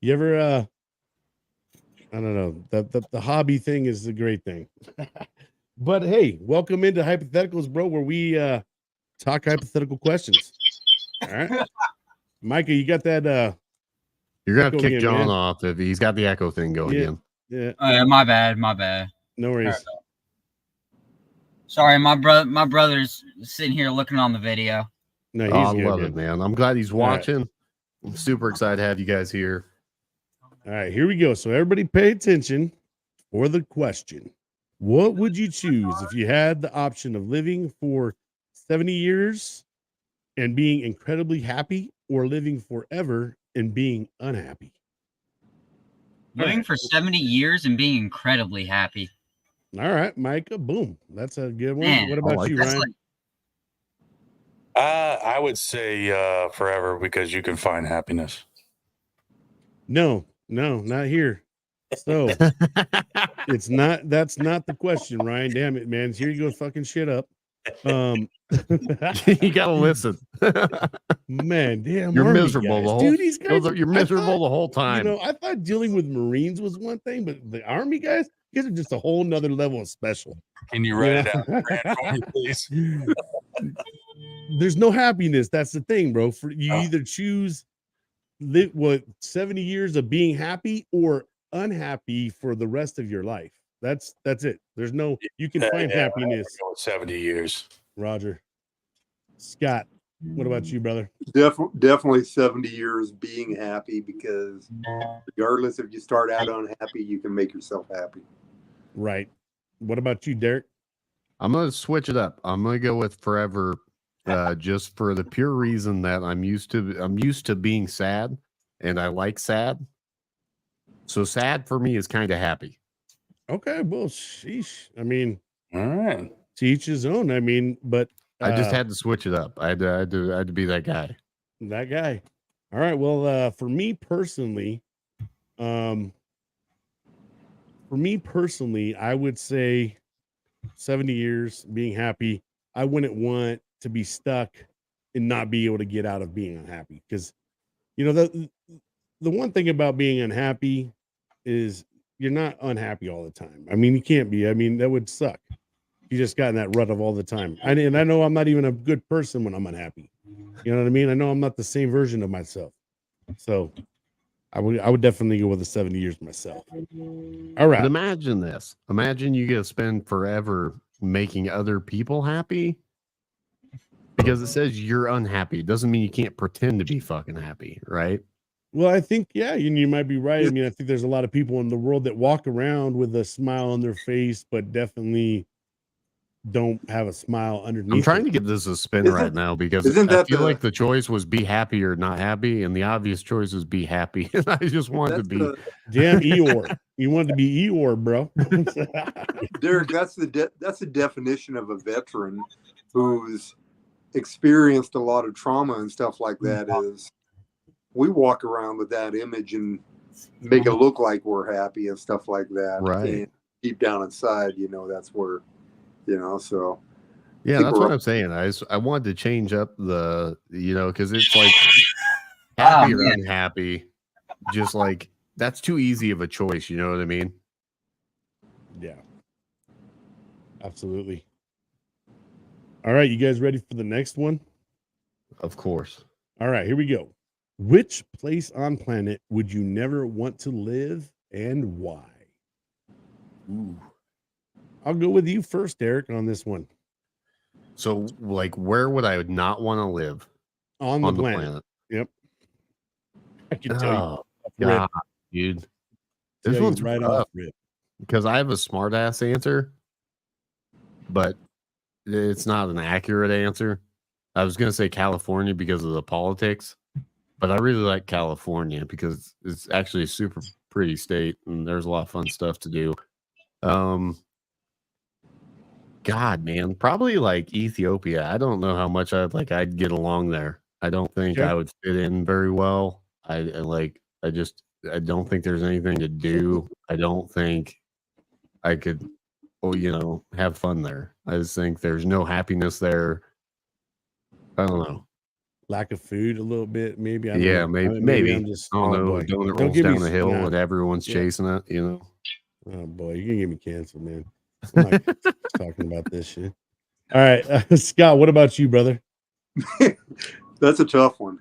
you ever I don't know, the hobby thing is a great thing. But hey, welcome into Hypotheticals, bro, where we talk hypothetical questions. All right. Micah, you got that you're gonna have to kick John off if he's got the echo thing going again. Yeah. My bad. No worries. Right. Sorry, my brother's sitting here looking on the video. No, I love it, man. I'm glad he's watching. Right. I'm super excited to have you guys here. All right, here we go. So everybody pay attention for the question. What would you choose if you had the option of living for 70 years and being incredibly happy, or living forever and being unhappy? Living for 70 years and being incredibly happy. All right, Micah, boom. That's a good one. Man, what about you, Ryan? I would say forever, because you can find happiness. No, not here. So that's not the question, Ryan. Damn it, man. Here you go fucking shit up. You gotta listen. Man, damn, you're miserable the whole dude, these guys, you're miserable the whole time. You know, I thought dealing with Marines was one thing, but the Army guys are just a whole nother level of special. Can you write it down for me, please? There's no happiness. That's the thing, bro. For you either choose 70 years of being happy or unhappy for the rest of your life. That's it. There's no, you can find happiness. 70 years. Roger. Scott, what about you, brother? Definitely 70 years being happy, because regardless if you start out unhappy, you can make yourself happy. Right. What about you, Derek? I'm going to switch it up. I'm going to go with forever, just for the pure reason that I'm used to being sad, and I like sad. So sad for me is kind of happy. Okay, well, sheesh. I mean, all right, to each his own. I mean, but I just had to switch it up. I had to be that guy. That guy. All right. Well, for me personally, I would say 70 years being happy. I wouldn't want to be stuck and not be able to get out of being unhappy, because, you know, the one thing about being unhappy is you're not unhappy all the time. I mean, you can't be. I mean, that would suck. You just got in that rut of all the time. And I know I'm not even a good person when I'm unhappy. You know what I mean? I know I'm not the same version of myself. So I would definitely go with the 70 years myself. All right. But imagine this. Imagine you get to spend forever making other people happy, because it says you're unhappy. It doesn't mean you can't pretend to be fucking happy, right? Well, I think, yeah, you might be right. I mean, I think there's a lot of people in the world that walk around with a smile on their face, but definitely don't have a smile underneath. I'm trying to get this a spin right now, because I feel like the choice was be happy or not happy, and the obvious choice was be happy. And I just wanted to be damn Eeyore. You wanted to be Eeyore, bro. Derek, that's the definition of a veteran who's experienced a lot of trauma and stuff like that. Is we walk around with that image and make it look like we're happy and stuff like that. Right. And deep down inside, you know, that's where, you know, so Yeah, that's what I'm saying. I wanted to change up the, because it's like happy or unhappy. Just like that's too easy of a choice. You know what I mean? Yeah. Absolutely. All right, you guys ready for the next one? Of course. All right, here we go. Which place on planet would you never want to live and why? Ooh. I'll go with you first, Derek, on this one. So, like, where would I not want to live? On the planet. Yep. I can tell you. God, dude. This one's right rough off rip. because I have a smart ass answer, but it's not an accurate answer. I was going to say California because of the politics, but I really like California because it's actually a super pretty state and there's a lot of fun stuff to do. God, man, probably like Ethiopia. I don't know how much I'd get along there. I don't think I would fit in very well. I don't think there's anything to do. I don't think I could, have fun there. I just think there's no happiness there. I don't know. Lack of food a little bit, maybe. I don't know. Maybe. I'm just, I don't know. boy. Donut rolls down the hill and everyone's chasing it, Oh, boy. You're going to get me canceled, man. I'm not talking about this shit. All right. Scott, what about you, brother? That's a tough one.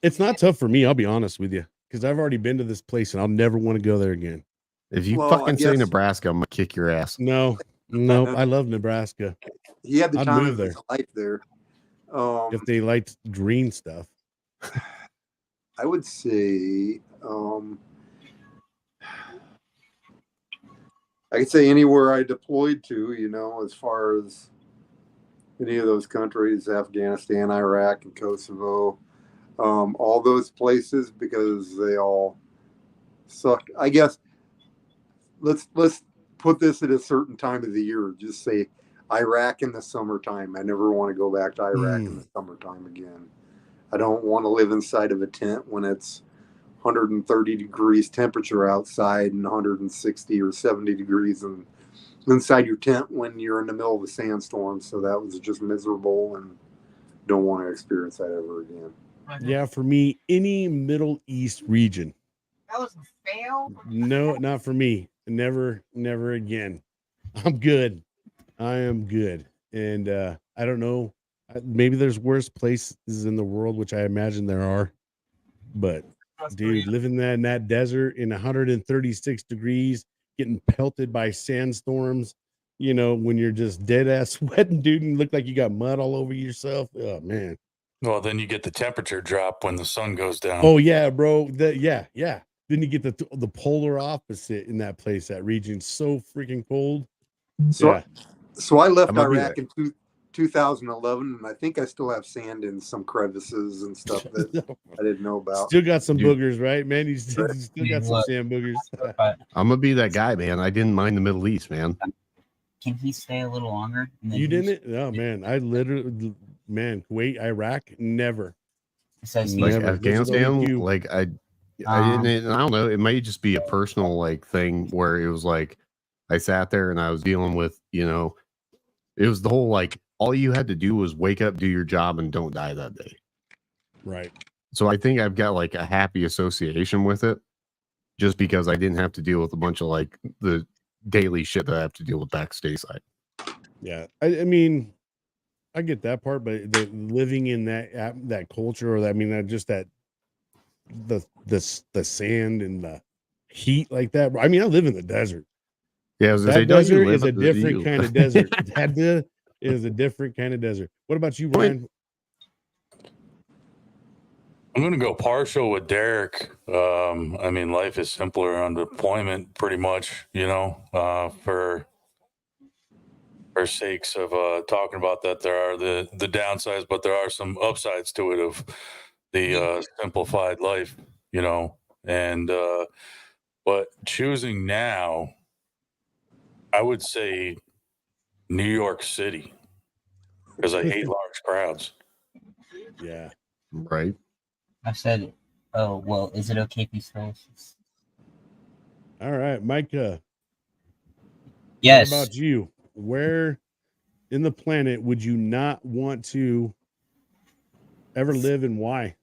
It's not tough for me, I'll be honest with you, because I've already been to this place and I'll never want to go there again. If you fucking say Nebraska, I'm going to kick your ass. No, I love Nebraska. He had the I'd time move of there. his life there. If they liked green stuff. I would say I could say anywhere I deployed to, as far as any of those countries, Afghanistan, Iraq, and Kosovo, all those places, because they all suck. I guess let's put this at a certain time of the year. Just say Iraq in the summertime. I never want to go back to Iraq in the summertime again. I don't want to live inside of a tent when it's 130 degrees temperature outside and 160 or 70 degrees inside your tent when you're in the middle of a sandstorm. So that was just miserable and don't want to experience that ever again. Yeah, for me, any Middle East region. That was a fail. No, not for me. Never again. I'm good. I am good. And I don't know. Maybe there's worse places in the world, which I imagine there are. But dude, living in that desert in 136 degrees, getting pelted by sandstorms, when you're just dead ass sweating, dude, and look like you got mud all over yourself. Oh man. Well, then you get the temperature drop when the sun goes down. Oh yeah, bro. Yeah. Then you get the polar opposite in that place. That region's so freaking cold. So I left Iraq in 2011, and I think I still have sand in some crevices and stuff that I didn't know about. Still got some boogers, right, man? You still got some sand boogers. I'm gonna be that guy, man. I didn't mind the Middle East, man. Can he stay a little longer? You didn't? Oh man, I literally, Kuwait, Iraq, never. Like Afghanistan, like I didn't. I don't know. It might just be a personal thing where it was like I sat there and I was dealing with, it was the whole all you had to do was wake up, do your job, and don't die that day. Right. So I think I've got a happy association with it, just because I didn't have to deal with a bunch of the daily shit that I have to deal with backstage side. Yeah, I mean, I get that part, but living in that culture, or just that the sand and the heat like that. I mean, I live in the desert. Yeah, that desert is a different kind of desert. That is a different kind of desert. What about you, Ryan? I'm going to go partial with Derek. I mean, life is simpler on deployment, pretty much, for sakes of talking about that. There are the downsides, but there are some upsides to it of the simplified life, and but choosing now, I would say New York City, because I hate large crowds. Yeah. Right. I said, oh, well, is it okay if you stole? All right, Micah. Yes. What about you? Where in the planet would you not want to ever live, and why?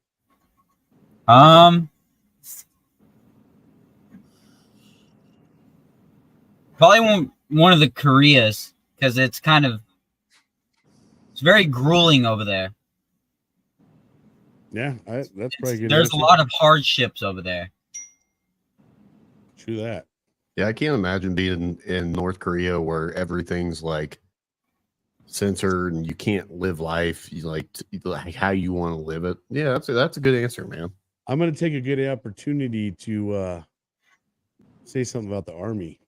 Probably one of the Koreas, because it's very grueling over there. Yeah, that's probably a good There's answer. a lot of hardships over there. True that. Yeah, I can't imagine being in North Korea where everything's like censored and you can't live life like how you want to live it. Yeah, that's a good answer, man. I'm gonna take a good opportunity to say something about the army.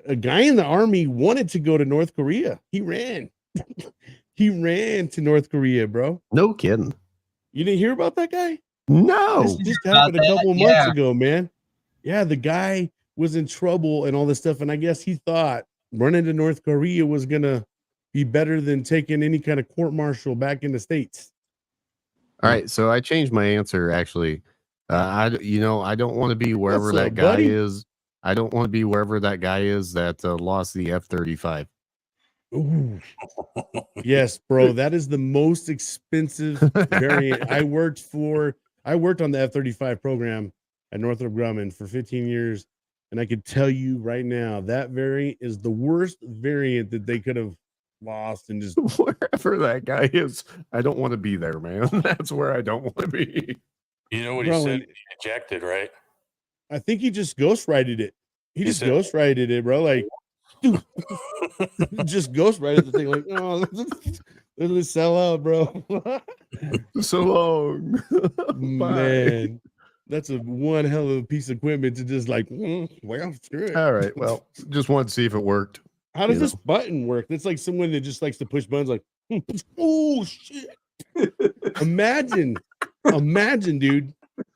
A guy in the army wanted to go to North Korea. He ran. He ran to North Korea, bro. No kidding. You didn't hear about that guy? No. This just happened a couple months ago, man. Yeah, the guy was in trouble and all this stuff, and I guess he thought running to North Korea was gonna be better than taking any kind of court martial back in the States. All right, so I changed my answer actually. I don't want to be wherever that guy is. I don't want to be wherever that guy is that lost the F-35. Ooh. Yes, bro, that is the most expensive variant. I worked on the F-35 program at Northrop Grumman for 15 years, and I could tell you right now that variant is the worst variant that they could have lost. And just wherever that guy is, I don't want to be there, man. That's where I don't want to be. You know what he said? He ejected, right? I think he just ghostwrited it. He just ghostwrited it, bro. Like, dude, just ghostwrited the thing. Like, oh, let's sell out, bro. So long, man. That's one hell of a piece of equipment to just like, well, screw it. All right, well, just wanted to see if it worked. How does this button work? It's like someone that just likes to push buttons, like, oh shit. Imagine, dude,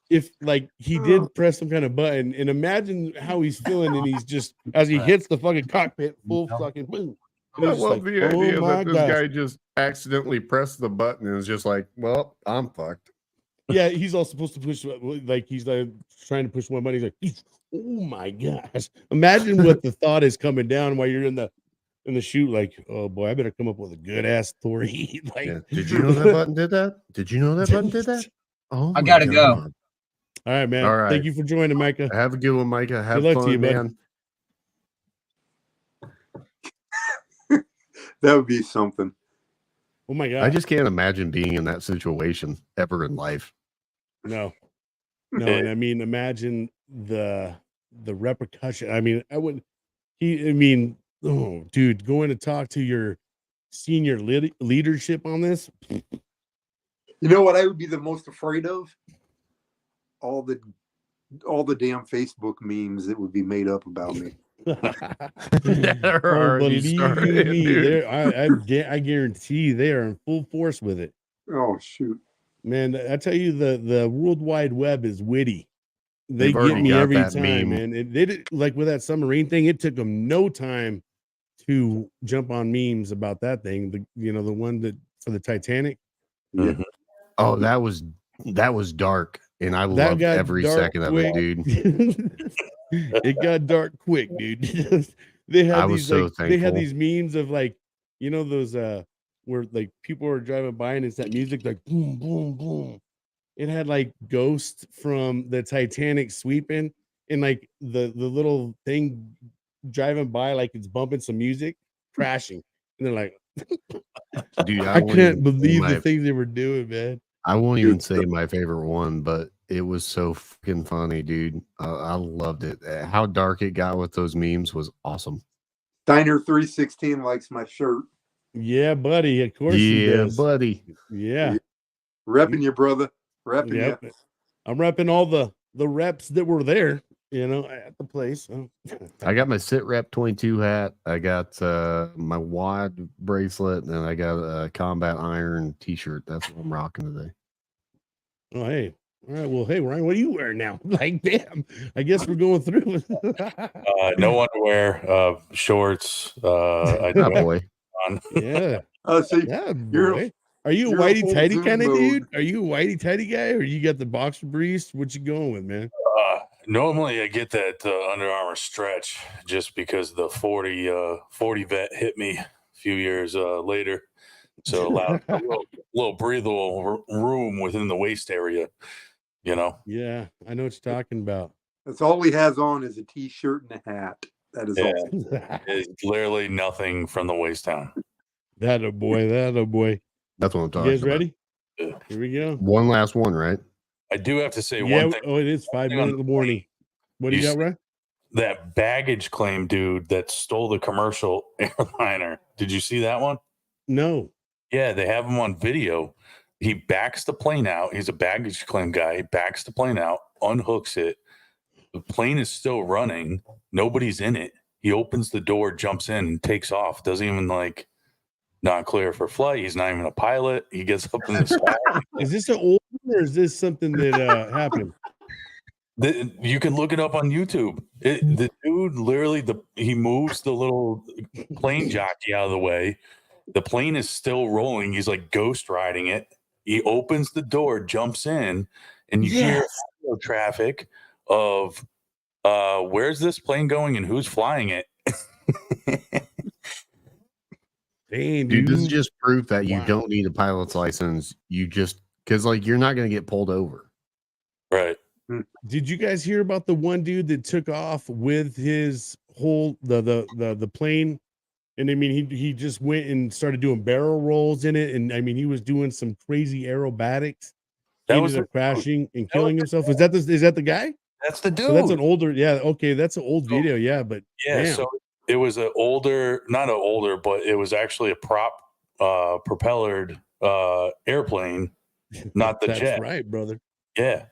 if like he did press some kind of button, and imagine how he's feeling, and he's just as he hits the fucking cockpit, full fucking boom. I love the idea that this guy just accidentally pressed the button and is just like, well, I'm fucked. Yeah, he's all supposed to push, like he's like trying to push one button. He's like, oh my gosh. Imagine what the thought is coming down while you're in the chute, like, oh boy, I better come up with a good ass story. Like, yeah. Did you know that button did that? Did you know that button did that? Oh, I gotta go. All right, man. All right. Thank you for joining, Micah. Have a good one, Micah. Have good luck fun, to you, man. That would be something. Oh my god. I just can't imagine being in that situation ever in life. No, and I mean, imagine the repercussion. I mean, oh, dude, going to talk to your senior leadership on this. You know what I would be the most afraid of? All the damn Facebook memes that would be made up about me. Believe me, I guarantee they are in full force with it. Oh shoot. Man, I tell you, the World Wide Web is witty. They get me every time, man. They did, like with that submarine thing, it took them no time to jump on memes about that thing. The one that for the Titanic. Mm-hmm. Oh, that was dark, and I loved every second of it, dude. It got dark quick, dude. They had these memes of like, those where like people are driving by and it's that music like boom, boom, boom. It had like ghosts from the Titanic sweeping, and like the little thing driving by, like it's bumping some music, crashing. And they're like, dude, I can't believe the things they were doing, man. I won't even say my favorite one, but it was so fucking funny, dude. I loved it. How dark it got with those memes was awesome. Diner 316 likes my shirt. Yeah, buddy. Of course he does. Buddy. Yeah. Repping you, brother. Repping you. I'm repping all the reps that were there, at the place. I got my Sit Rep 22 hat. I got my WAD bracelet, and I got a Combat Iron t-shirt. That's what I'm rocking today. Oh, hey. All right. Well, hey, Ryan, what are you wearing now? Like, damn. I guess we're going through. No underwear, shorts. Boy. Yeah. You're are you a whitey tighty kind of dude? Are you a whitey tighty guy, or you got the boxer briefs? What you going with, man? Normally I get that Under Armour stretch just because the 40 vet hit me a few years later. So allow a little breathable room within the waist area, you know. Yeah, I know what you're talking about. That's all he has on is a t-shirt and a hat. That is all. It's literally nothing from the waist down. That a boy. That's what I'm talking You guys about. ready? Here we go. One last one, right? I do have to say Yeah, one thing. oh, it is 5 minutes in the morning. What do you got, Ryan? That baggage claim dude that stole the commercial airliner. Did you see that one? No. Yeah, they have him on video. He backs the plane out. He's a baggage claim guy. He backs the plane out, unhooks it. The plane is still running. Nobody's in it. He opens the door, jumps in, and takes off. Doesn't even not clear for flight. He's not even a pilot. He gets up in the sky. Is this an old one or is this something that happened? You can look it up on YouTube. The dude literally, he moves the little plane jockey out of the way. The plane is still rolling. He's like ghost riding it. He opens the door, jumps in, and you hear traffic of where's this plane going and who's flying it. Dang, dude, this is just proof that you don't need a pilot's license. You just because you're not going to get pulled over. Right. Did you guys hear about the one dude that took off with his whole the plane? And I mean, he just went and started doing barrel rolls in it, and I mean, he was doing some crazy aerobatics. He ended up crashing and killing himself. Is that the guy? That's the dude. So that's an older, yeah. Okay, that's an old video, yeah. But yeah, damn. So it was but it was actually a prop propellered airplane, not the that's jet. Right, brother. Yeah.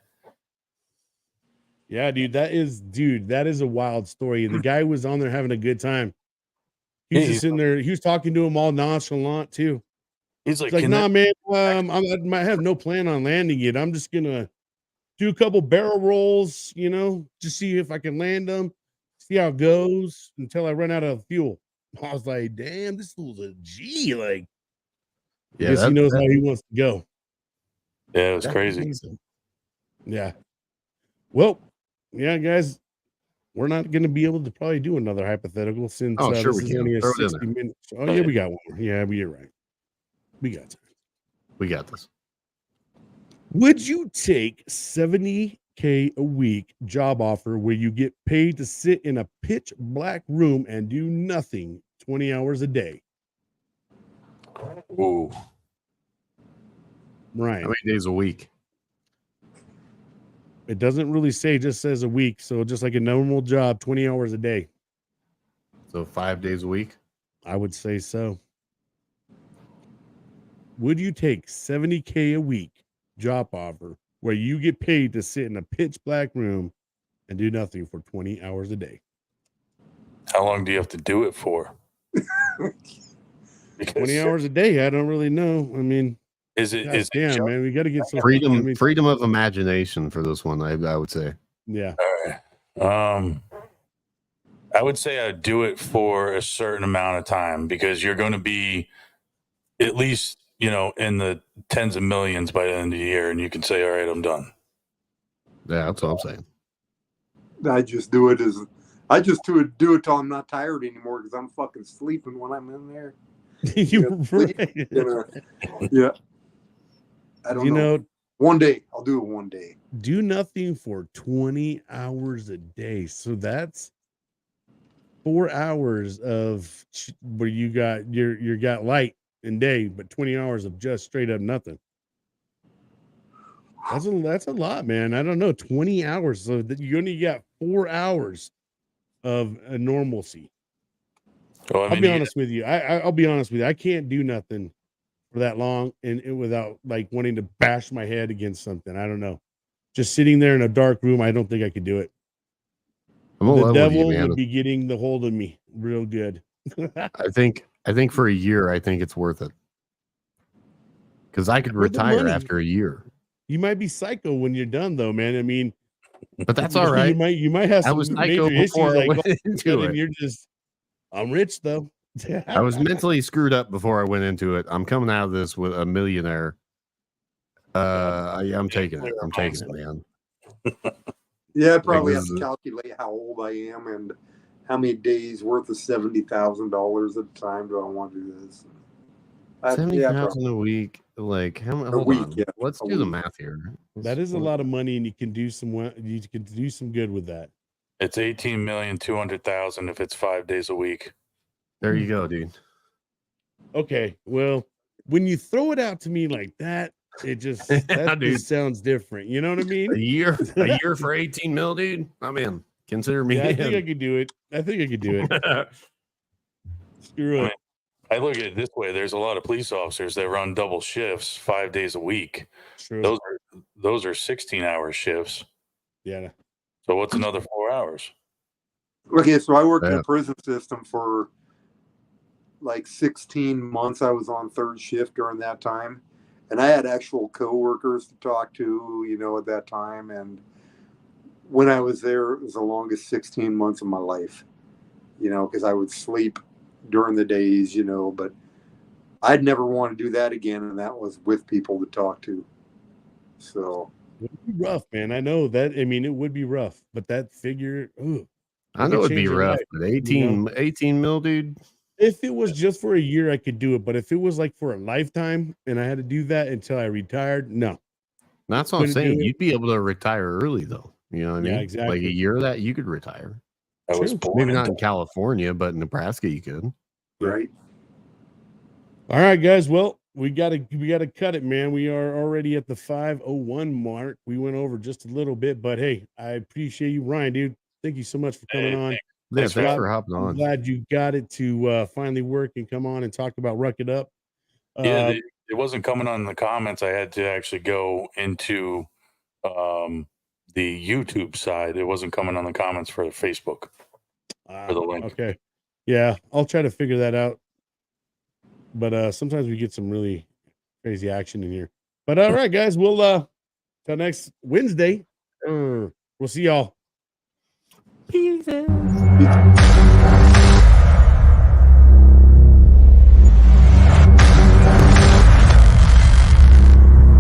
Yeah, dude, that is a wild story. And the guy was on there having a good time. He was just sitting there. He was talking to him all nonchalant too. He's like, nah, man, I might have no plan on landing it. I'm just gonna do a couple barrel rolls, just see if I can land them, see how it goes until I run out of fuel. I was like, damn, this was a G. Like, I guess he knows how he wants to go. Yeah, it was crazy. Amazing. Yeah. Well, yeah, guys, we're not going to be able to probably do another hypothetical since this is only a 60 minutes. Oh, yeah, we got one more. Yeah, but you're right. We got time. We got this. Would you take $70K a week job offer where you get paid to sit in a pitch black room and do nothing 20 hours a day? Ooh. Right. How many days a week? It doesn't really say, it just says a week. So just like a normal job, 20 hours a day. So 5 days a week? I would say so. Would you take $70K a week job offer where you get paid to sit in a pitch black room and do nothing for 20 hours a day? How long do you have to do it for? 20 hours a day. I don't really know. I mean, damn, man, we got to get some freedom of imagination for this one. I would say. Yeah. All right. I would say I'd do it for a certain amount of time because you're going to be at least, in the tens of millions by the end of the year, and you can say, all right, I'm done. Yeah, that's what I'm saying. I just do it till I'm not tired anymore because I'm fucking sleeping when I'm in there. You're right. Yeah. I don't know. One day. I'll do it one day. Do nothing for 20 hours a day. So that's 4 hours of where you got light and day, but 20 hours of just straight up nothing. That's a lot, man. I don't know. 20 hours. So that you only got 4 hours of a normalcy. Well, I'll be honest with you. I'll be honest with you. I can't do nothing for that long and without like wanting to bash my head against something. I don't know. Just sitting there in a dark room, I don't think I could do it. The devil would be getting the hold of me real good. I think for a year, I think it's worth it. Because I could retire after a year. You might be psycho when you're done, though, man. I mean, but that's all right. You might have some major issues like into it. You're just, I'm rich though. I was mentally screwed up before I went into it. I'm coming out of this with a millionaire. I'm taking it. I'm taking it, man. Yeah, I probably have to calculate how old I am and how many days worth of $70,000 at a time do I want to do this? 70,000 a week. Like how? Hold week, on. yeah, Let's a do the week. math here. That is a lot of money, and you can do some good with that. It's 18,200,000 if it's 5 days a week. There you go, dude. Okay, well, when you throw it out to me like that, it just that just sounds different. You know what I mean? A year for 18 mil, dude. I'm in. Consider me. Yeah, I think in. I could do it. Screw it. I look at it this way: there's a lot of police officers that run double shifts 5 days a week. True. Those are 16-hour shifts. Yeah. So what's another 4 hours? Okay, so I worked in a prison system for like 16 months. I was on third shift during that time, and I had actual coworkers to talk to, at that time. And when I was there, it was the longest 16 months of my life, because I would sleep during the days, but I'd never want to do that again. And that was with people to talk to. So it would be rough, man. I know that. I mean, it would be rough, but that figure, I know it'd be rough, but 18 mil, dude. If it was just for a year, I could do it. But if it was like for a lifetime and I had to do that until I retired, no. That's what I'm saying. You'd be able to retire early, though. You know what I mean? Yeah, exactly. Like a year of that, you could retire. I was born maybe not in California, but in Nebraska, you could. Right. All right, guys. Well, we gotta cut it, man. We are already at the 5:01 mark. We went over just a little bit, but hey, I appreciate you, Ryan, dude. Thank you so much for coming on. Yeah, thanks for hopping on. I'm glad you got it to finally work and come on and talk about Ruck It Up. Yeah, it wasn't coming on the comments. I had to actually go into the YouTube side. It wasn't coming on the comments for Facebook for the link. Okay. Yeah, I'll try to figure that out. But sometimes we get some really crazy action in here. But all right, guys, we'll till next Wednesday. We'll see y'all. Peace.